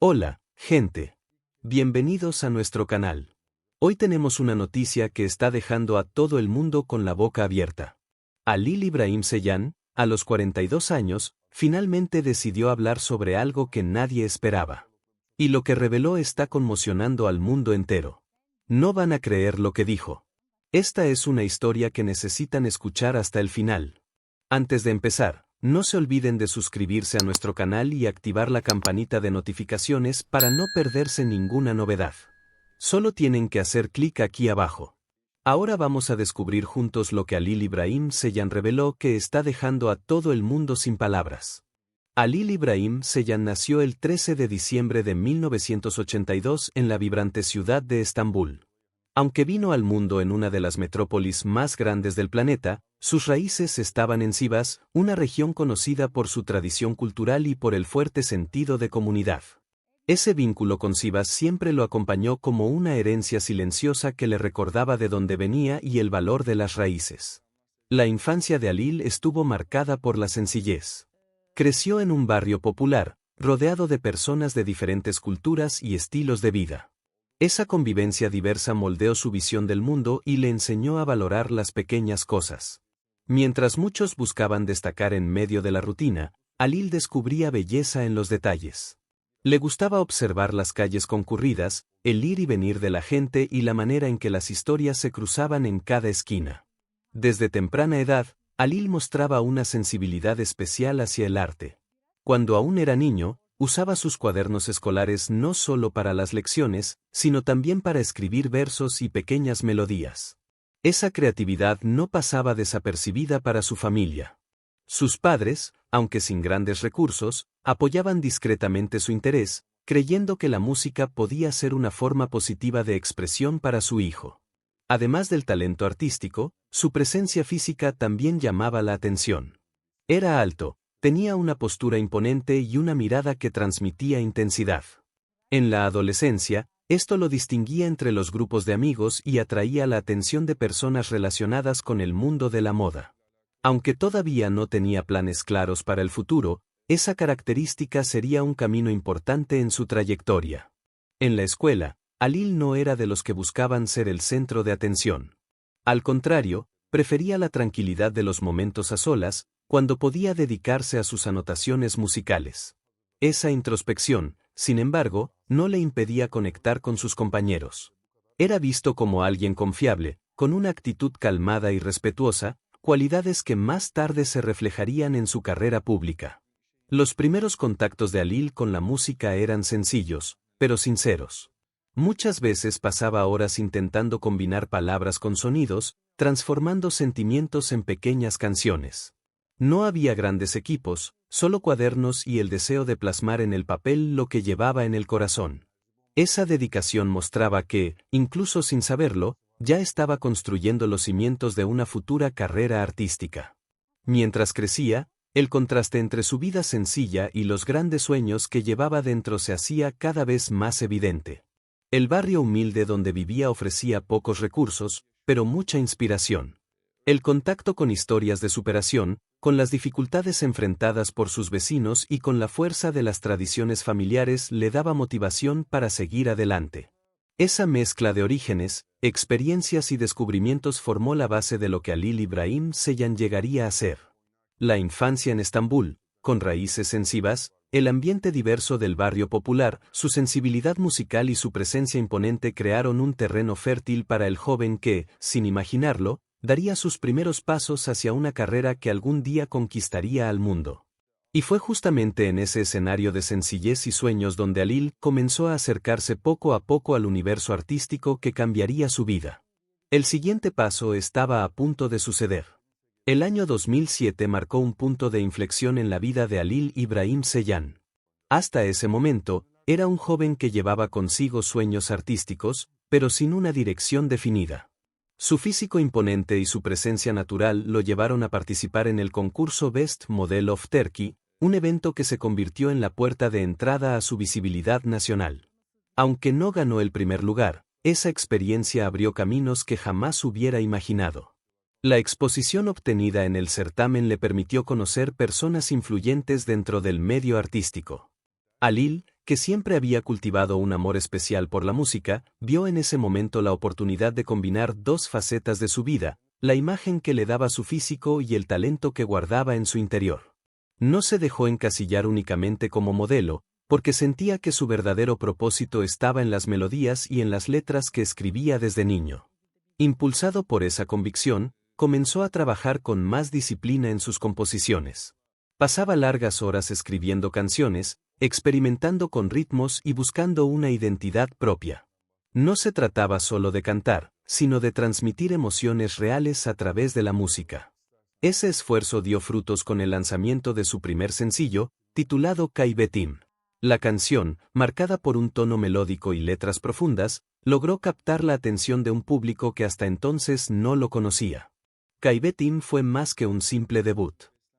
Hola, gente. Bienvenidos a nuestro canal. Hoy tenemos una noticia que está dejando a todo el mundo con la boca abierta. Halil Ibrahim Ceylan, a los 42 años, finalmente decidió hablar sobre algo que nadie esperaba. Y lo que reveló está conmocionando al mundo entero. No van a creer lo que dijo. Esta es una historia que necesitan escuchar hasta el final. Antes de empezar, no se olviden de suscribirse a nuestro canal y activar la campanita de notificaciones para no perderse ninguna novedad. Solo tienen que hacer clic aquí abajo. Ahora vamos a descubrir juntos lo que Halil Ibrahim Ceylan reveló que está dejando a todo el mundo sin palabras. Halil Ibrahim Ceylan nació el 13 de diciembre de 1982 en la vibrante ciudad de Estambul. Aunque vino al mundo en una de las metrópolis más grandes del planeta, sus raíces estaban en Sivas, una región conocida por su tradición cultural y por el fuerte sentido de comunidad. Ese vínculo con Sivas siempre lo acompañó como una herencia silenciosa que le recordaba de dónde venía y el valor de las raíces. La infancia de Halil estuvo marcada por la sencillez. Creció en un barrio popular, rodeado de personas de diferentes culturas y estilos de vida. Esa convivencia diversa moldeó su visión del mundo y le enseñó a valorar las pequeñas cosas. Mientras muchos buscaban destacar en medio de la rutina, Halil descubría belleza en los detalles. Le gustaba observar las calles concurridas, el ir y venir de la gente y la manera en que las historias se cruzaban en cada esquina. Desde temprana edad, Halil mostraba una sensibilidad especial hacia el arte. Cuando aún era niño, usaba sus cuadernos escolares no solo para las lecciones, sino también para escribir versos y pequeñas melodías. Esa creatividad no pasaba desapercibida para su familia. Sus padres, aunque sin grandes recursos, apoyaban discretamente su interés, creyendo que la música podía ser una forma positiva de expresión para su hijo. Además del talento artístico, su presencia física también llamaba la atención. Era alto, tenía una postura imponente y una mirada que transmitía intensidad. En la adolescencia, esto lo distinguía entre los grupos de amigos y atraía la atención de personas relacionadas con el mundo de la moda. Aunque todavía no tenía planes claros para el futuro, esa característica sería un camino importante en su trayectoria. En la escuela, Halil no era de los que buscaban ser el centro de atención. Al contrario, prefería la tranquilidad de los momentos a solas, cuando podía dedicarse a sus anotaciones musicales. Esa introspección, sin embargo, no le impedía conectar con sus compañeros. Era visto como alguien confiable, con una actitud calmada y respetuosa, cualidades que más tarde se reflejarían en su carrera pública. Los primeros contactos de Halil con la música eran sencillos, pero sinceros. Muchas veces pasaba horas intentando combinar palabras con sonidos, transformando sentimientos en pequeñas canciones. No había grandes equipos, solo cuadernos y el deseo de plasmar en el papel lo que llevaba en el corazón. Esa dedicación mostraba que, incluso sin saberlo, ya estaba construyendo los cimientos de una futura carrera artística. Mientras crecía, el contraste entre su vida sencilla y los grandes sueños que llevaba dentro se hacía cada vez más evidente. El barrio humilde donde vivía ofrecía pocos recursos, pero mucha inspiración. El contacto con historias de superación, con las dificultades enfrentadas por sus vecinos y con la fuerza de las tradiciones familiares le daba motivación para seguir adelante. Esa mezcla de orígenes, experiencias y descubrimientos formó la base de lo que Halil Ibrahim Ceylan llegaría a ser. La infancia en Estambul, con raíces en Sivas, el ambiente diverso del barrio popular, su sensibilidad musical y su presencia imponente crearon un terreno fértil para el joven que, sin imaginarlo, daría sus primeros pasos hacia una carrera que algún día conquistaría al mundo. Y fue justamente en ese escenario de sencillez y sueños donde Halil comenzó a acercarse poco a poco al universo artístico que cambiaría su vida. El siguiente paso estaba a punto de suceder. El año 2007 marcó un punto de inflexión en la vida de Halil Ibrahim Ceylan. Hasta ese momento, era un joven que llevaba consigo sueños artísticos, pero sin una dirección definida. Su físico imponente y su presencia natural lo llevaron a participar en el concurso Best Model of Turkey, un evento que se convirtió en la puerta de entrada a su visibilidad nacional. Aunque no ganó el primer lugar, esa experiencia abrió caminos que jamás hubiera imaginado. La exposición obtenida en el certamen le permitió conocer personas influyentes dentro del medio artístico. Halil, que siempre había cultivado un amor especial por la música, vio en ese momento la oportunidad de combinar dos facetas de su vida, la imagen que le daba su físico y el talento que guardaba en su interior. No se dejó encasillar únicamente como modelo, porque sentía que su verdadero propósito estaba en las melodías y en las letras que escribía desde niño. Impulsado por esa convicción, comenzó a trabajar con más disciplina en sus composiciones. Pasaba largas horas escribiendo canciones, experimentando con ritmos y buscando una identidad propia. No se trataba solo de cantar, sino de transmitir emociones reales a través de la música. Ese esfuerzo dio frutos con el lanzamiento de su primer sencillo, titulado Kaivetim. La canción, marcada por un tono melódico y letras profundas, logró captar la atención de un público que hasta entonces no lo conocía. Kaivetim fue más que un simple debut.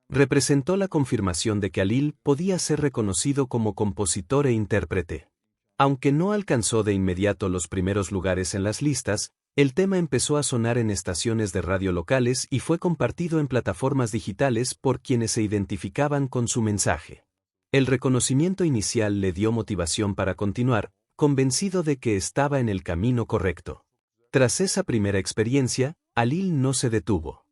Representó la confirmación de que Alil podía ser reconocido como compositor e intérprete. Aunque no alcanzó de inmediato los primeros lugares en las listas, el tema empezó a sonar en estaciones de radio locales y fue compartido en plataformas digitales por quienes se identificaban con su mensaje. El reconocimiento inicial le dio motivación para continuar, convencido de que estaba en el camino correcto. Tras esa primera experiencia, Alil no se detuvo.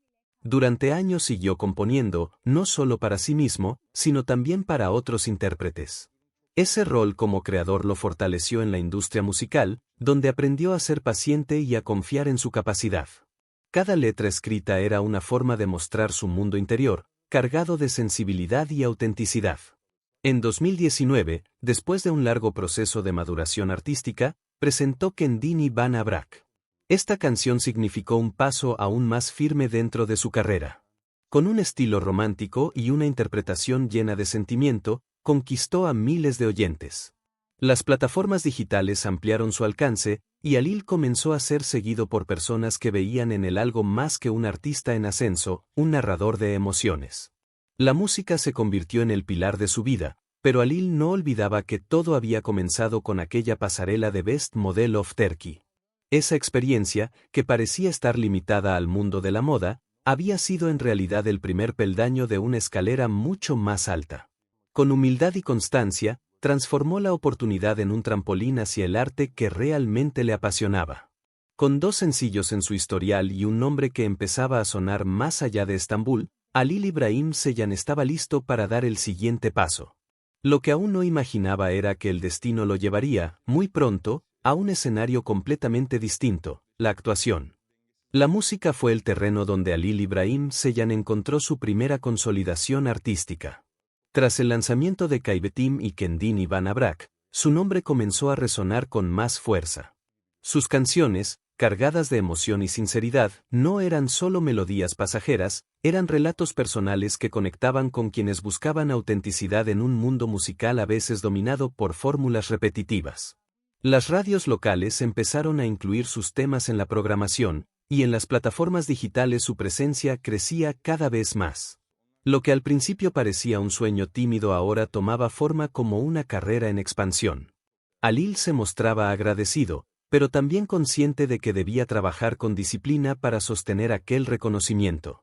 Durante años siguió componiendo, no solo para sí mismo, sino también para otros intérpretes. Ese rol como creador lo fortaleció en la industria musical, donde aprendió a ser paciente y a confiar en su capacidad. Cada letra escrita era una forma de mostrar su mundo interior, cargado de sensibilidad y autenticidad. En 2019, después de un largo proceso de maduración artística, presentó Kendini Van Abrak. Esta canción significó un paso aún más firme dentro de su carrera. Con un estilo romántico y una interpretación llena de sentimiento, conquistó a miles de oyentes. Las plataformas digitales ampliaron su alcance, y Alil comenzó a ser seguido por personas que veían en él algo más que un artista en ascenso, un narrador de emociones. La música se convirtió en el pilar de su vida, pero Alil no olvidaba que todo había comenzado con aquella pasarela de Best Model of Turkey. Esa experiencia, que parecía estar limitada al mundo de la moda, había sido en realidad el primer peldaño de una escalera mucho más alta. Con humildad y constancia, transformó la oportunidad en un trampolín hacia el arte que realmente le apasionaba. Con 2 sencillos en su historial y un nombre que empezaba a sonar más allá de Estambul, Alil Ibrahim Ceylan estaba listo para dar el siguiente paso. Lo que aún no imaginaba era que el destino lo llevaría, muy pronto, a un escenario completamente distinto, la actuación. La música fue el terreno donde Alil Ibrahim Ceylan encontró su primera consolidación artística. Tras el lanzamiento de Kaivetim y Kendini Van Abrak, su nombre comenzó a resonar con más fuerza. Sus canciones, cargadas de emoción y sinceridad, no eran solo melodías pasajeras, eran relatos personales que conectaban con quienes buscaban autenticidad en un mundo musical a veces dominado por fórmulas repetitivas. Las radios locales empezaron a incluir sus temas en la programación, y en las plataformas digitales su presencia crecía cada vez más. Lo que al principio parecía un sueño tímido ahora tomaba forma como una carrera en expansión. Alil se mostraba agradecido, pero también consciente de que debía trabajar con disciplina para sostener aquel reconocimiento.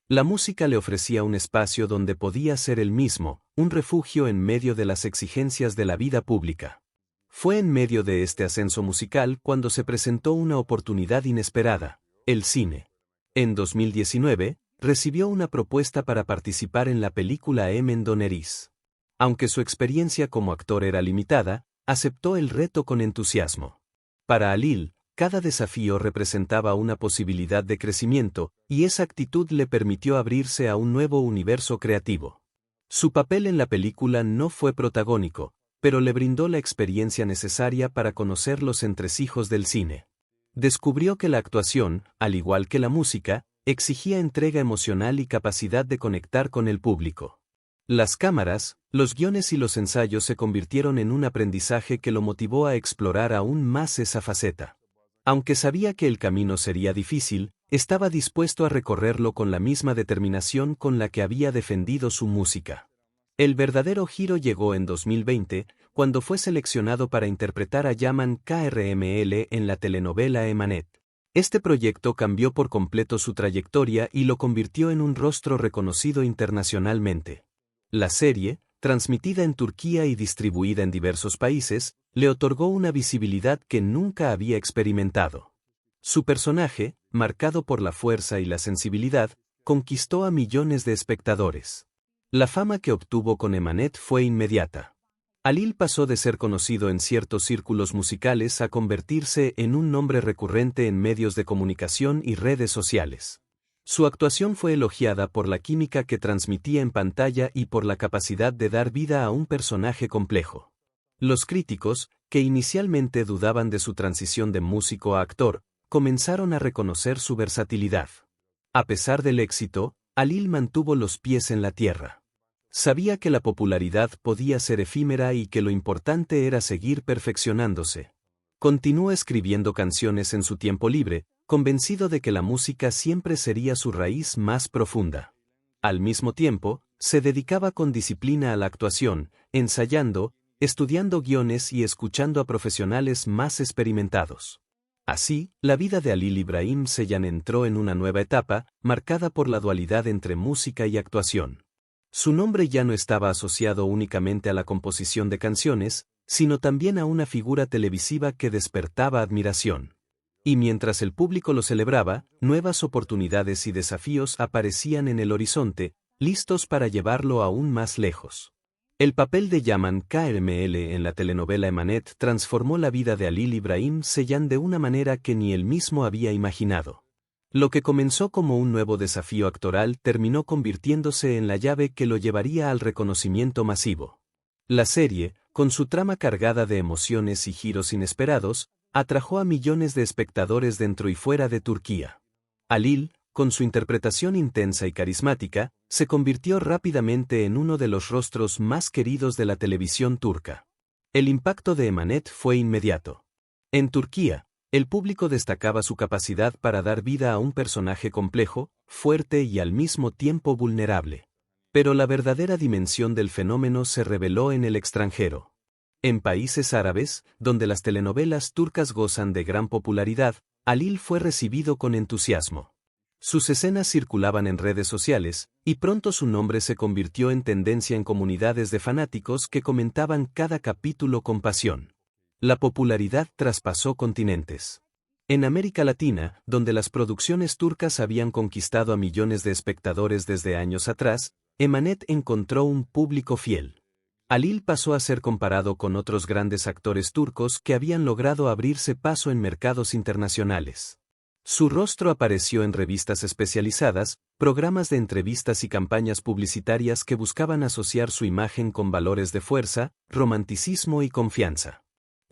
La música le ofrecía un espacio donde podía ser él mismo, un refugio en medio de las exigencias de la vida pública. Fue en medio de este ascenso musical cuando se presentó una oportunidad inesperada, el cine. En 2019, recibió una propuesta para participar en la película Emen Donneris. Aunque su experiencia como actor era limitada, aceptó el reto con entusiasmo. Para Alil, cada desafío representaba una posibilidad de crecimiento, y esa actitud le permitió abrirse a un nuevo universo creativo. Su papel en la película no fue protagónico, pero le brindó la experiencia necesaria para conocer los entresijos del cine. Descubrió que la actuación, al igual que la música, exigía entrega emocional y capacidad de conectar con el público. Las cámaras, los guiones y los ensayos se convirtieron en un aprendizaje que lo motivó a explorar aún más esa faceta. Aunque sabía que el camino sería difícil, estaba dispuesto a recorrerlo con la misma determinación con la que había defendido su música. El verdadero giro llegó en 2020, cuando fue seleccionado para interpretar a Yaman Krml en la telenovela Emanet. Este proyecto cambió por completo su trayectoria y lo convirtió en un rostro reconocido internacionalmente. La serie, transmitida en Turquía y distribuida en diversos países, le otorgó una visibilidad que nunca había experimentado. Su personaje, marcado por la fuerza y la sensibilidad, conquistó a millones de espectadores. La fama que obtuvo con Emanet fue inmediata. Halil pasó de ser conocido en ciertos círculos musicales a convertirse en un nombre recurrente en medios de comunicación y redes sociales. Su actuación fue elogiada por la química que transmitía en pantalla y por la capacidad de dar vida a un personaje complejo. Los críticos, que inicialmente dudaban de su transición de músico a actor, comenzaron a reconocer su versatilidad. A pesar del éxito, Halil mantuvo los pies en la tierra. Sabía que la popularidad podía ser efímera y que lo importante era seguir perfeccionándose. Continuó escribiendo canciones en su tiempo libre, convencido de que la música siempre sería su raíz más profunda. Al mismo tiempo, se dedicaba con disciplina a la actuación, ensayando, estudiando guiones y escuchando a profesionales más experimentados. Así, la vida de Halil İbrahim Ceylan entró en una nueva etapa, marcada por la dualidad entre música y actuación. Su nombre ya no estaba asociado únicamente a la composición de canciones, sino también a una figura televisiva que despertaba admiración. Y mientras el público lo celebraba, nuevas oportunidades y desafíos aparecían en el horizonte, listos para llevarlo aún más lejos. El papel de Yaman Kml en la telenovela Emanet transformó la vida de Halil İbrahim Ceylan de una manera que ni él mismo había imaginado. Lo que comenzó como un nuevo desafío actoral terminó convirtiéndose en la llave que lo llevaría al reconocimiento masivo. La serie, con su trama cargada de emociones y giros inesperados, atrajo a millones de espectadores dentro y fuera de Turquía. Halil, con su interpretación intensa y carismática, se convirtió rápidamente en uno de los rostros más queridos de la televisión turca. El impacto de Emanet fue inmediato. En Turquía, el público destacaba su capacidad para dar vida a un personaje complejo, fuerte y al mismo tiempo vulnerable. Pero la verdadera dimensión del fenómeno se reveló en el extranjero. En países árabes, donde las telenovelas turcas gozan de gran popularidad, Halil fue recibido con entusiasmo. Sus escenas circulaban en redes sociales, y pronto su nombre se convirtió en tendencia en comunidades de fanáticos que comentaban cada capítulo con pasión. La popularidad traspasó continentes. En América Latina, donde las producciones turcas habían conquistado a millones de espectadores desde años atrás, Emanet encontró un público fiel. Halil pasó a ser comparado con otros grandes actores turcos que habían logrado abrirse paso en mercados internacionales. Su rostro apareció en revistas especializadas, programas de entrevistas y campañas publicitarias que buscaban asociar su imagen con valores de fuerza, romanticismo y confianza.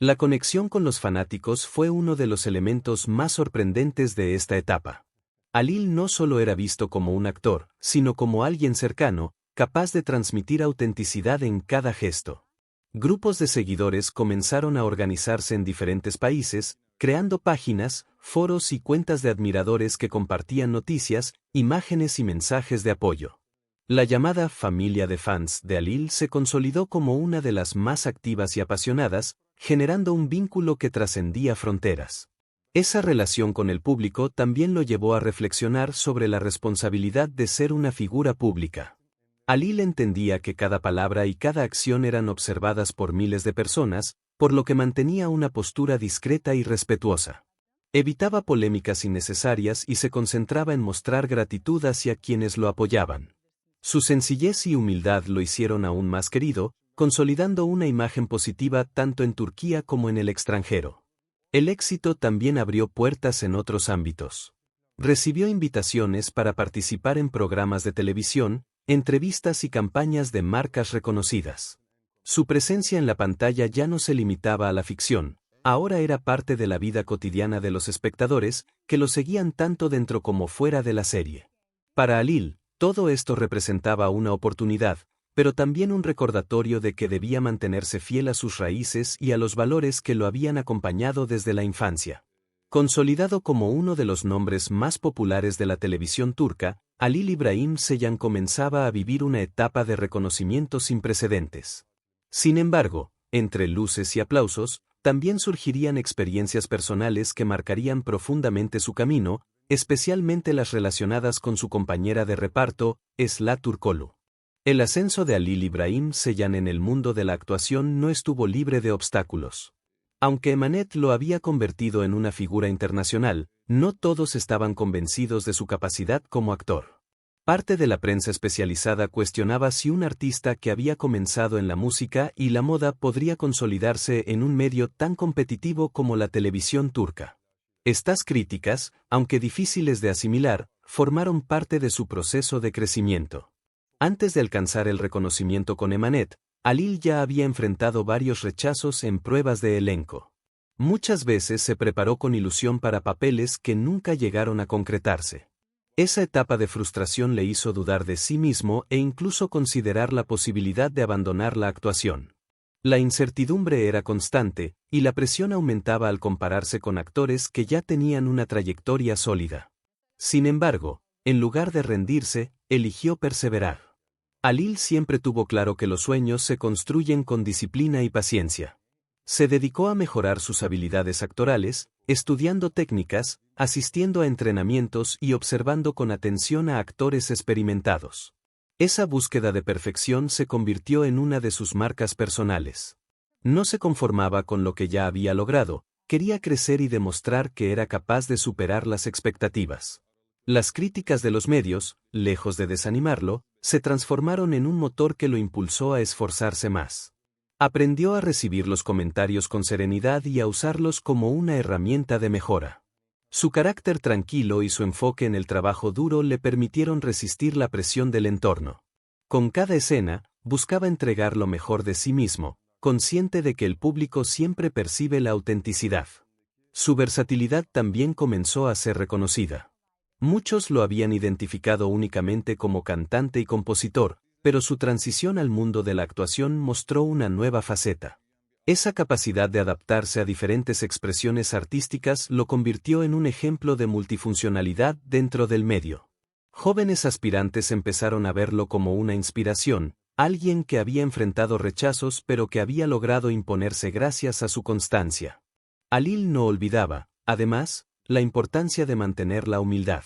La conexión con los fanáticos fue uno de los elementos más sorprendentes de esta etapa. Halil no solo era visto como un actor, sino como alguien cercano, capaz de transmitir autenticidad en cada gesto. Grupos de seguidores comenzaron a organizarse en diferentes países, creando páginas, foros y cuentas de admiradores que compartían noticias, imágenes y mensajes de apoyo. La llamada familia de fans de Halil se consolidó como una de las más activas y apasionadas, generando un vínculo que trascendía fronteras. Esa relación con el público también lo llevó a reflexionar sobre la responsabilidad de ser una figura pública. Halil entendía que cada palabra y cada acción eran observadas por miles de personas, por lo que mantenía una postura discreta y respetuosa. Evitaba polémicas innecesarias y se concentraba en mostrar gratitud hacia quienes lo apoyaban. Su sencillez y humildad lo hicieron aún más querido, consolidando una imagen positiva tanto en Turquía como en el extranjero. El éxito también abrió puertas en otros ámbitos. Recibió invitaciones para participar en programas de televisión, entrevistas y campañas de marcas reconocidas. Su presencia en la pantalla ya no se limitaba a la ficción, ahora era parte de la vida cotidiana de los espectadores, que lo seguían tanto dentro como fuera de la serie. Para Halil, todo esto representaba una oportunidad, pero también un recordatorio de que debía mantenerse fiel a sus raíces y a los valores que lo habían acompañado desde la infancia. Consolidado como uno de los nombres más populares de la televisión turca, Halil İbrahim Ceylan comenzaba a vivir una etapa de reconocimiento sin precedentes. Sin embargo, entre luces y aplausos, también surgirían experiencias personales que marcarían profundamente su camino, especialmente las relacionadas con su compañera de reparto, Esla Turkoglu. El ascenso de Halil İbrahim Ceylan en el mundo de la actuación no estuvo libre de obstáculos. Aunque Emanet lo había convertido en una figura internacional, no todos estaban convencidos de su capacidad como actor. Parte de la prensa especializada cuestionaba si un artista que había comenzado en la música y la moda podría consolidarse en un medio tan competitivo como la televisión turca. Estas críticas, aunque difíciles de asimilar, formaron parte de su proceso de crecimiento. Antes de alcanzar el reconocimiento con Emanet, Halil ya había enfrentado varios rechazos en pruebas de elenco. Muchas veces se preparó con ilusión para papeles que nunca llegaron a concretarse. Esa etapa de frustración le hizo dudar de sí mismo e incluso considerar la posibilidad de abandonar la actuación. La incertidumbre era constante, y la presión aumentaba al compararse con actores que ya tenían una trayectoria sólida. Sin embargo, en lugar de rendirse, eligió perseverar. Halil siempre tuvo claro que los sueños se construyen con disciplina y paciencia. Se dedicó a mejorar sus habilidades actorales, estudiando técnicas, asistiendo a entrenamientos y observando con atención a actores experimentados. Esa búsqueda de perfección se convirtió en una de sus marcas personales. No se conformaba con lo que ya había logrado, quería crecer y demostrar que era capaz de superar las expectativas. Las críticas de los medios, lejos de desanimarlo, se transformaron en un motor que lo impulsó a esforzarse más. Aprendió a recibir los comentarios con serenidad y a usarlos como una herramienta de mejora. Su carácter tranquilo y su enfoque en el trabajo duro le permitieron resistir la presión del entorno. Con cada escena, buscaba entregar lo mejor de sí mismo, consciente de que el público siempre percibe la autenticidad. Su versatilidad también comenzó a ser reconocida. Muchos lo habían identificado únicamente como cantante y compositor, pero su transición al mundo de la actuación mostró una nueva faceta. Esa capacidad de adaptarse a diferentes expresiones artísticas lo convirtió en un ejemplo de multifuncionalidad dentro del medio. Jóvenes aspirantes empezaron a verlo como una inspiración, alguien que había enfrentado rechazos pero que había logrado imponerse gracias a su constancia. Halil no olvidaba, además, la importancia de mantener la humildad.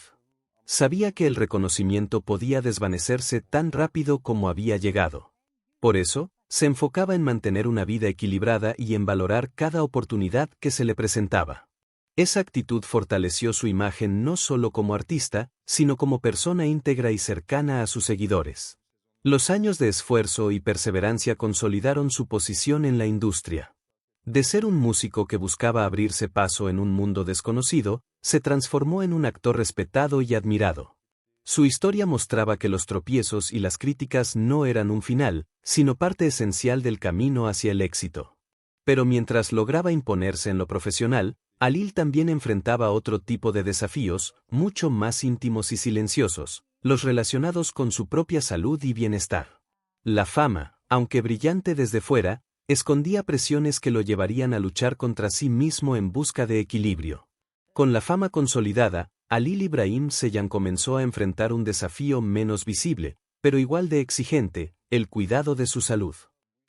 Sabía que el reconocimiento podía desvanecerse tan rápido como había llegado. Por eso, se enfocaba en mantener una vida equilibrada y en valorar cada oportunidad que se le presentaba. Esa actitud fortaleció su imagen no solo como artista, sino como persona íntegra y cercana a sus seguidores. Los años de esfuerzo y perseverancia consolidaron su posición en la industria. De ser un músico que buscaba abrirse paso en un mundo desconocido, se transformó en un actor respetado y admirado. Su historia mostraba que los tropiezos y las críticas no eran un final, sino parte esencial del camino hacia el éxito. Pero mientras lograba imponerse en lo profesional, Halil también enfrentaba otro tipo de desafíos, mucho más íntimos y silenciosos, los relacionados con su propia salud y bienestar. La fama, aunque brillante desde fuera, escondía presiones que lo llevarían a luchar contra sí mismo en busca de equilibrio. Con la fama consolidada, Halil İbrahim Ceylan comenzó a enfrentar un desafío menos visible, pero igual de exigente, el cuidado de su salud.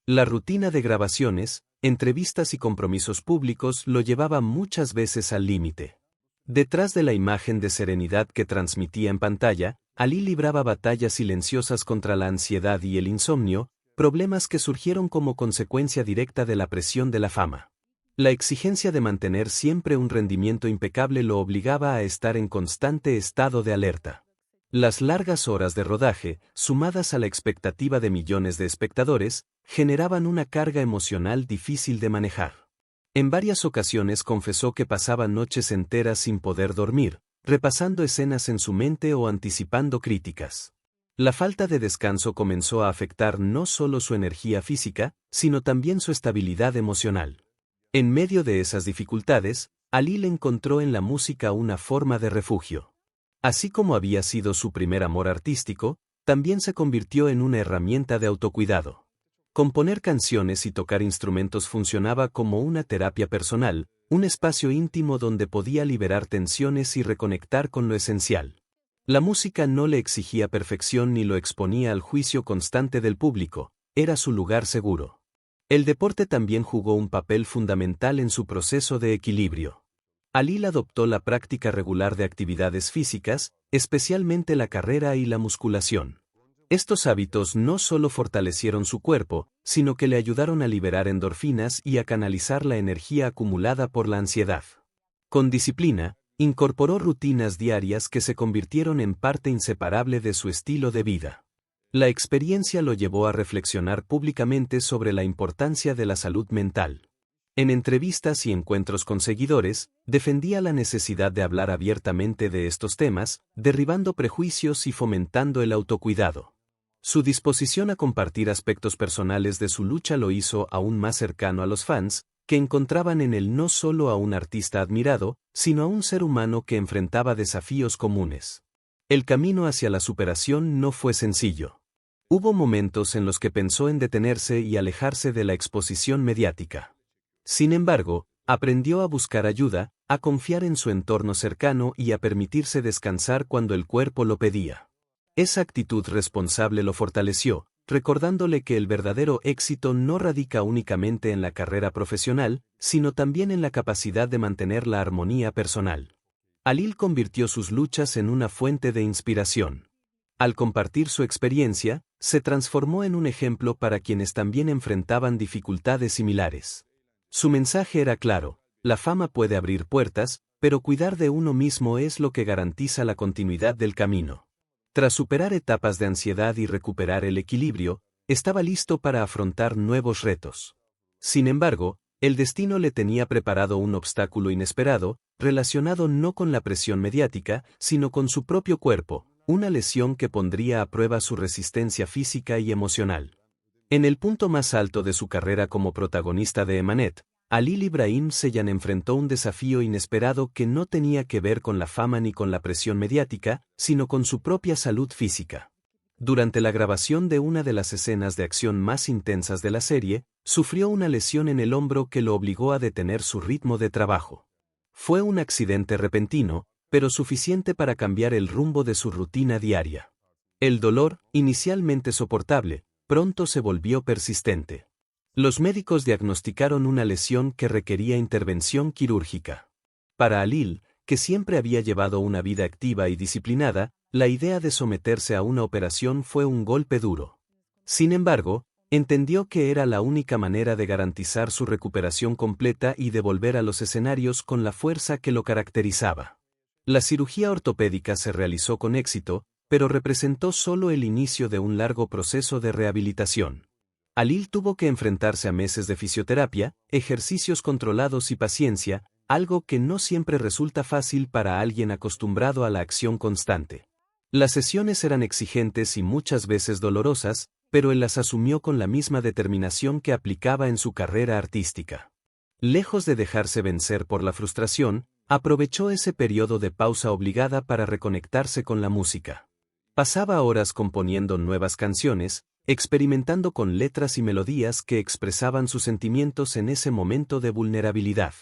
La rutina de grabaciones, entrevistas y compromisos públicos lo llevaba muchas veces al límite. Detrás de la imagen de serenidad que transmitía en pantalla, Halil libraba batallas silenciosas contra la ansiedad y el insomnio, problemas que surgieron como consecuencia directa de la presión de la fama. La exigencia de mantener siempre un rendimiento impecable lo obligaba a estar en constante estado de alerta. Las largas horas de rodaje, sumadas a la expectativa de millones de espectadores, generaban una carga emocional difícil de manejar. En varias ocasiones confesó que pasaba noches enteras sin poder dormir, repasando escenas en su mente o anticipando críticas. La falta de descanso comenzó a afectar no solo su energía física, sino también su estabilidad emocional. En medio de esas dificultades, Halil encontró en la música una forma de refugio. Así como había sido su primer amor artístico, también se convirtió en una herramienta de autocuidado. Componer canciones y tocar instrumentos funcionaba como una terapia personal, un espacio íntimo donde podía liberar tensiones y reconectar con lo esencial. La música no le exigía perfección ni lo exponía al juicio constante del público, era su lugar seguro. El deporte también jugó un papel fundamental en su proceso de equilibrio. Halil adoptó la práctica regular de actividades físicas, especialmente la carrera y la musculación. Estos hábitos no solo fortalecieron su cuerpo, sino que le ayudaron a liberar endorfinas y a canalizar la energía acumulada por la ansiedad. Con disciplina, incorporó rutinas diarias que se convirtieron en parte inseparable de su estilo de vida. La experiencia lo llevó a reflexionar públicamente sobre la importancia de la salud mental. En entrevistas y encuentros con seguidores, defendía la necesidad de hablar abiertamente de estos temas, derribando prejuicios y fomentando el autocuidado. Su disposición a compartir aspectos personales de su lucha lo hizo aún más cercano a los fans, que encontraban en él no solo a un artista admirado, sino a un ser humano que enfrentaba desafíos comunes. El camino hacia la superación no fue sencillo. Hubo momentos en los que pensó en detenerse y alejarse de la exposición mediática. Sin embargo, aprendió a buscar ayuda, a confiar en su entorno cercano y a permitirse descansar cuando el cuerpo lo pedía. Esa actitud responsable lo fortaleció, recordándole que el verdadero éxito no radica únicamente en la carrera profesional, sino también en la capacidad de mantener la armonía personal. Alil convirtió sus luchas en una fuente de inspiración. Al compartir su experiencia, se transformó en un ejemplo para quienes también enfrentaban dificultades similares. Su mensaje era claro: la fama puede abrir puertas, pero cuidar de uno mismo es lo que garantiza la continuidad del camino. Tras superar etapas de ansiedad y recuperar el equilibrio, estaba listo para afrontar nuevos retos. Sin embargo, el destino le tenía preparado un obstáculo inesperado, relacionado no con la presión mediática, sino con su propio cuerpo, una lesión que pondría a prueba su resistencia física y emocional. En el punto más alto de su carrera como protagonista de Emanet, Alil Ibrahim Ceylan enfrentó un desafío inesperado que no tenía que ver con la fama ni con la presión mediática, sino con su propia salud física. Durante la grabación de una de las escenas de acción más intensas de la serie, sufrió una lesión en el hombro que lo obligó a detener su ritmo de trabajo. Fue un accidente repentino, pero suficiente para cambiar el rumbo de su rutina diaria. El dolor, inicialmente soportable, pronto se volvió persistente. Los médicos diagnosticaron una lesión que requería intervención quirúrgica. Para Alil, que siempre había llevado una vida activa y disciplinada, la idea de someterse a una operación fue un golpe duro. Sin embargo, entendió que era la única manera de garantizar su recuperación completa y de volver a los escenarios con la fuerza que lo caracterizaba. La cirugía ortopédica se realizó con éxito, pero representó solo el inicio de un largo proceso de rehabilitación. Alil tuvo que enfrentarse a meses de fisioterapia, ejercicios controlados y paciencia, algo que no siempre resulta fácil para alguien acostumbrado a la acción constante. Las sesiones eran exigentes y muchas veces dolorosas, pero él las asumió con la misma determinación que aplicaba en su carrera artística. Lejos de dejarse vencer por la frustración, aprovechó ese periodo de pausa obligada para reconectarse con la música. Pasaba horas componiendo nuevas canciones, experimentando con letras y melodías que expresaban sus sentimientos en ese momento de vulnerabilidad.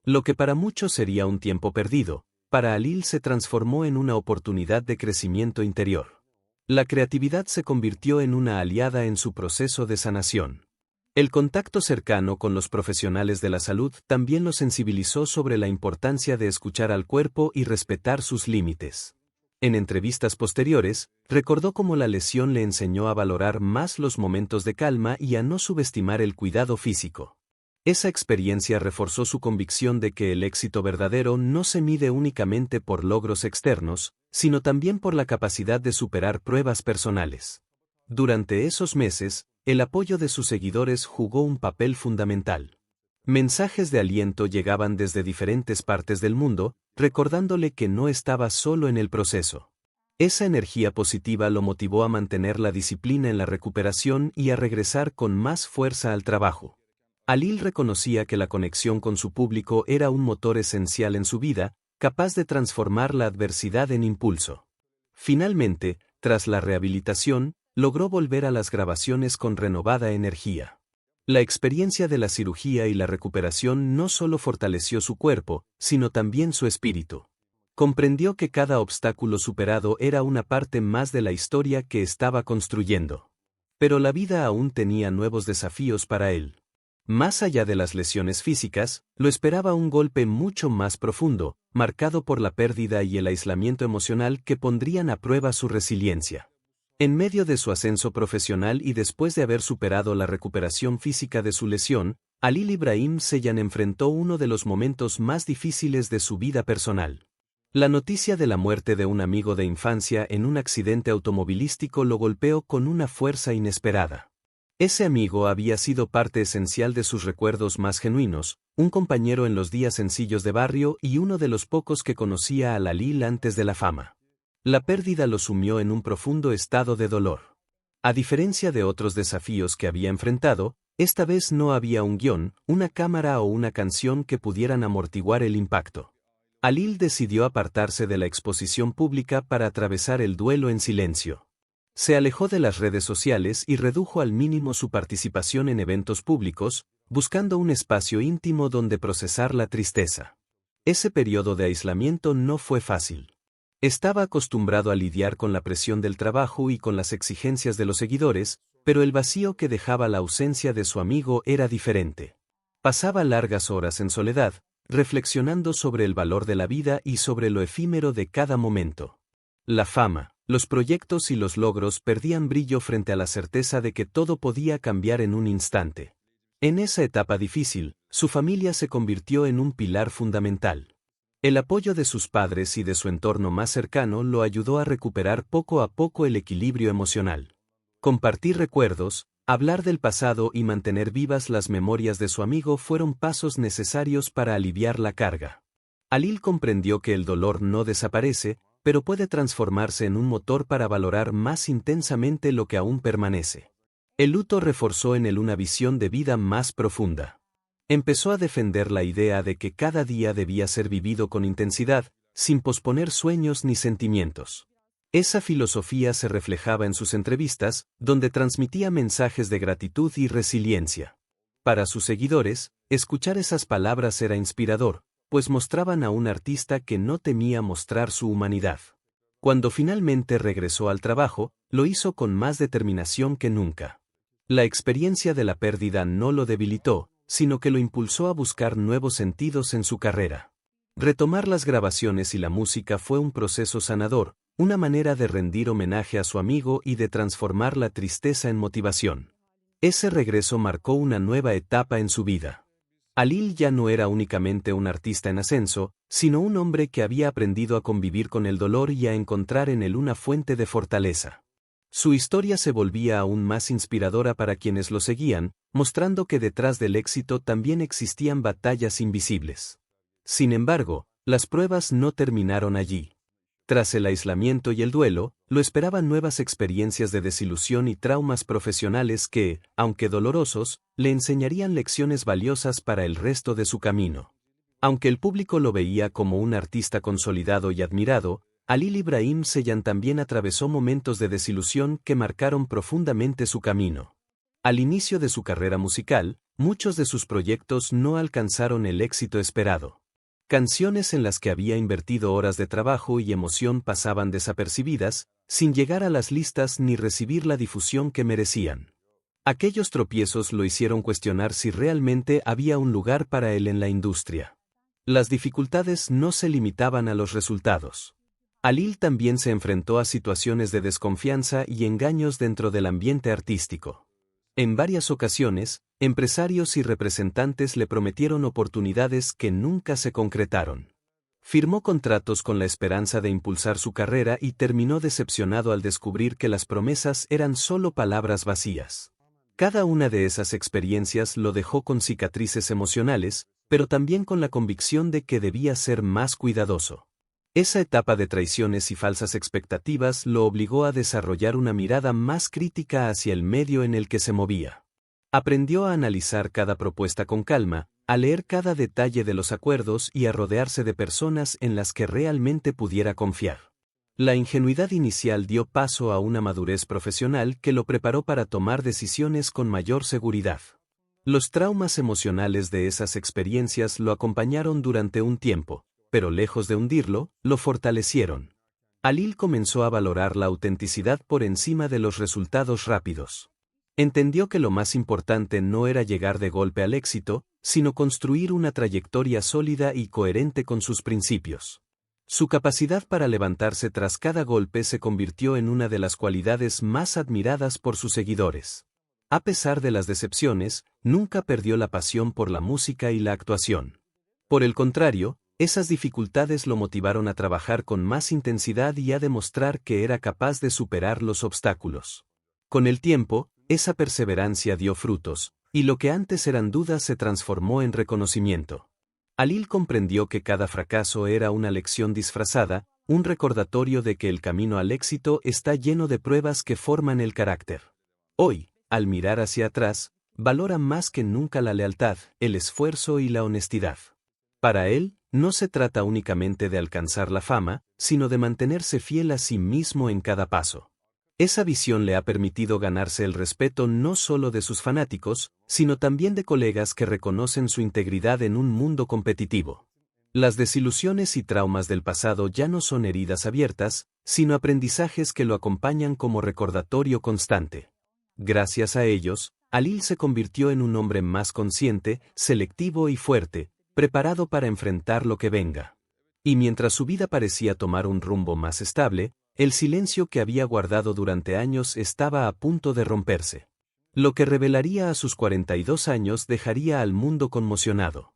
Lo que para muchos sería un tiempo perdido, para Alil se transformó en una oportunidad de crecimiento interior. La creatividad se convirtió en una aliada en su proceso de sanación. El contacto cercano con los profesionales de la salud también lo sensibilizó sobre la importancia de escuchar al cuerpo y respetar sus límites. En entrevistas posteriores, recordó cómo la lesión le enseñó a valorar más los momentos de calma y a no subestimar el cuidado físico. Esa experiencia reforzó su convicción de que el éxito verdadero no se mide únicamente por logros externos, sino también por la capacidad de superar pruebas personales. Durante esos meses, el apoyo de sus seguidores jugó un papel fundamental. Mensajes de aliento llegaban desde diferentes partes del mundo, recordándole que no estaba solo en el proceso. Esa energía positiva lo motivó a mantener la disciplina en la recuperación y a regresar con más fuerza al trabajo. Alil reconocía que la conexión con su público era un motor esencial en su vida, capaz de transformar la adversidad en impulso. Finalmente, tras la rehabilitación, logró volver a las grabaciones con renovada energía. La experiencia de la cirugía y la recuperación no solo fortaleció su cuerpo, sino también su espíritu. Comprendió que cada obstáculo superado era una parte más de la historia que estaba construyendo. Pero la vida aún tenía nuevos desafíos para él. Más allá de las lesiones físicas, lo esperaba un golpe mucho más profundo, marcado por la pérdida y el aislamiento emocional que pondrían a prueba su resiliencia. En medio de su ascenso profesional y después de haber superado la recuperación física de su lesión, Halil İbrahim Ceylan enfrentó uno de los momentos más difíciles de su vida personal. La noticia de la muerte de un amigo de infancia en un accidente automovilístico lo golpeó con una fuerza inesperada. Ese amigo había sido parte esencial de sus recuerdos más genuinos, un compañero en los días sencillos de barrio y uno de los pocos que conocía a Halil antes de la fama. La pérdida lo sumió en un profundo estado de dolor. A diferencia de otros desafíos que había enfrentado, esta vez no había un guión, una cámara o una canción que pudieran amortiguar el impacto. Halil decidió apartarse de la exposición pública para atravesar el duelo en silencio. Se alejó de las redes sociales y redujo al mínimo su participación en eventos públicos, buscando un espacio íntimo donde procesar la tristeza. Ese periodo de aislamiento no fue fácil. Estaba acostumbrado a lidiar con la presión del trabajo y con las exigencias de los seguidores, pero el vacío que dejaba la ausencia de su amigo era diferente. Pasaba largas horas en soledad, reflexionando sobre el valor de la vida y sobre lo efímero de cada momento. La fama, los proyectos y los logros perdían brillo frente a la certeza de que todo podía cambiar en un instante. En esa etapa difícil, su familia se convirtió en un pilar fundamental. El apoyo de sus padres y de su entorno más cercano lo ayudó a recuperar poco a poco el equilibrio emocional. Compartir recuerdos, hablar del pasado y mantener vivas las memorias de su amigo fueron pasos necesarios para aliviar la carga. Halil comprendió que el dolor no desaparece, pero puede transformarse en un motor para valorar más intensamente lo que aún permanece. El luto reforzó en él una visión de vida más profunda. Empezó a defender la idea de que cada día debía ser vivido con intensidad, sin posponer sueños ni sentimientos. Esa filosofía se reflejaba en sus entrevistas, donde transmitía mensajes de gratitud y resiliencia. Para sus seguidores, escuchar esas palabras era inspirador, pues mostraban a un artista que no temía mostrar su humanidad. Cuando finalmente regresó al trabajo, lo hizo con más determinación que nunca. La experiencia de la pérdida no lo debilitó, sino que lo impulsó a buscar nuevos sentidos en su carrera. Retomar las grabaciones y la música fue un proceso sanador, una manera de rendir homenaje a su amigo y de transformar la tristeza en motivación. Ese regreso marcó una nueva etapa en su vida. Halil ya no era únicamente un artista en ascenso, sino un hombre que había aprendido a convivir con el dolor y a encontrar en él una fuente de fortaleza. Su historia se volvía aún más inspiradora para quienes lo seguían, mostrando que detrás del éxito también existían batallas invisibles. Sin embargo, las pruebas no terminaron allí. Tras el aislamiento y el duelo, lo esperaban nuevas experiencias de desilusión y traumas profesionales que, aunque dolorosos, le enseñarían lecciones valiosas para el resto de su camino. Aunque el público lo veía como un artista consolidado y admirado, Halil İbrahim Ceylan también atravesó momentos de desilusión que marcaron profundamente su camino. Al inicio de su carrera musical, muchos de sus proyectos no alcanzaron el éxito esperado. Canciones en las que había invertido horas de trabajo y emoción pasaban desapercibidas, sin llegar a las listas ni recibir la difusión que merecían. Aquellos tropiezos lo hicieron cuestionar si realmente había un lugar para él en la industria. Las dificultades no se limitaban a los resultados. Halil también se enfrentó a situaciones de desconfianza y engaños dentro del ambiente artístico. En varias ocasiones, empresarios y representantes le prometieron oportunidades que nunca se concretaron. Firmó contratos con la esperanza de impulsar su carrera y terminó decepcionado al descubrir que las promesas eran solo palabras vacías. Cada una de esas experiencias lo dejó con cicatrices emocionales, pero también con la convicción de que debía ser más cuidadoso. Esa etapa de traiciones y falsas expectativas lo obligó a desarrollar una mirada más crítica hacia el medio en el que se movía. Aprendió a analizar cada propuesta con calma, a leer cada detalle de los acuerdos y a rodearse de personas en las que realmente pudiera confiar. La ingenuidad inicial dio paso a una madurez profesional que lo preparó para tomar decisiones con mayor seguridad. Los traumas emocionales de esas experiencias lo acompañaron durante un tiempo, pero lejos de hundirlo, lo fortalecieron. Halil comenzó a valorar la autenticidad por encima de los resultados rápidos. Entendió que lo más importante no era llegar de golpe al éxito, sino construir una trayectoria sólida y coherente con sus principios. Su capacidad para levantarse tras cada golpe se convirtió en una de las cualidades más admiradas por sus seguidores. A pesar de las decepciones, nunca perdió la pasión por la música y la actuación. Por el contrario, esas dificultades lo motivaron a trabajar con más intensidad y a demostrar que era capaz de superar los obstáculos. Con el tiempo, esa perseverancia dio frutos, y lo que antes eran dudas se transformó en reconocimiento. Alil comprendió que cada fracaso era una lección disfrazada, un recordatorio de que el camino al éxito está lleno de pruebas que forman el carácter. Hoy, al mirar hacia atrás, valora más que nunca la lealtad, el esfuerzo y la honestidad. Para él, no se trata únicamente de alcanzar la fama, sino de mantenerse fiel a sí mismo en cada paso. Esa visión le ha permitido ganarse el respeto no solo de sus fanáticos, sino también de colegas que reconocen su integridad en un mundo competitivo. Las desilusiones y traumas del pasado ya no son heridas abiertas, sino aprendizajes que lo acompañan como recordatorio constante. Gracias a ellos, Alil se convirtió en un hombre más consciente, selectivo y fuerte, preparado para enfrentar lo que venga. Y mientras su vida parecía tomar un rumbo más estable, el silencio que había guardado durante años estaba a punto de romperse. Lo que revelaría a sus 42 años dejaría al mundo conmocionado.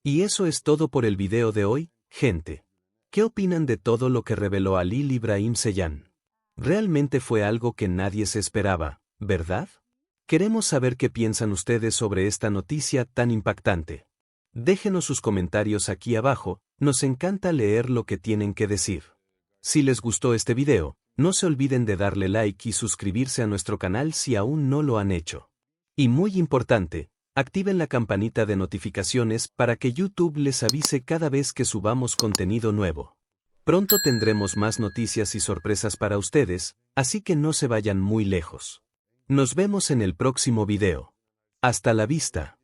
Y eso es todo por el video de hoy, gente. ¿Qué opinan de todo lo que reveló Alil Ibrahim Seyhan? Realmente fue algo que nadie se esperaba, ¿verdad? Queremos saber qué piensan ustedes sobre esta noticia tan impactante. Déjenos sus comentarios aquí abajo, nos encanta leer lo que tienen que decir. Si les gustó este video, no se olviden de darle like y suscribirse a nuestro canal si aún no lo han hecho. Y muy importante, activen la campanita de notificaciones para que YouTube les avise cada vez que subamos contenido nuevo. Pronto tendremos más noticias y sorpresas para ustedes, así que no se vayan muy lejos. Nos vemos en el próximo video. Hasta la vista.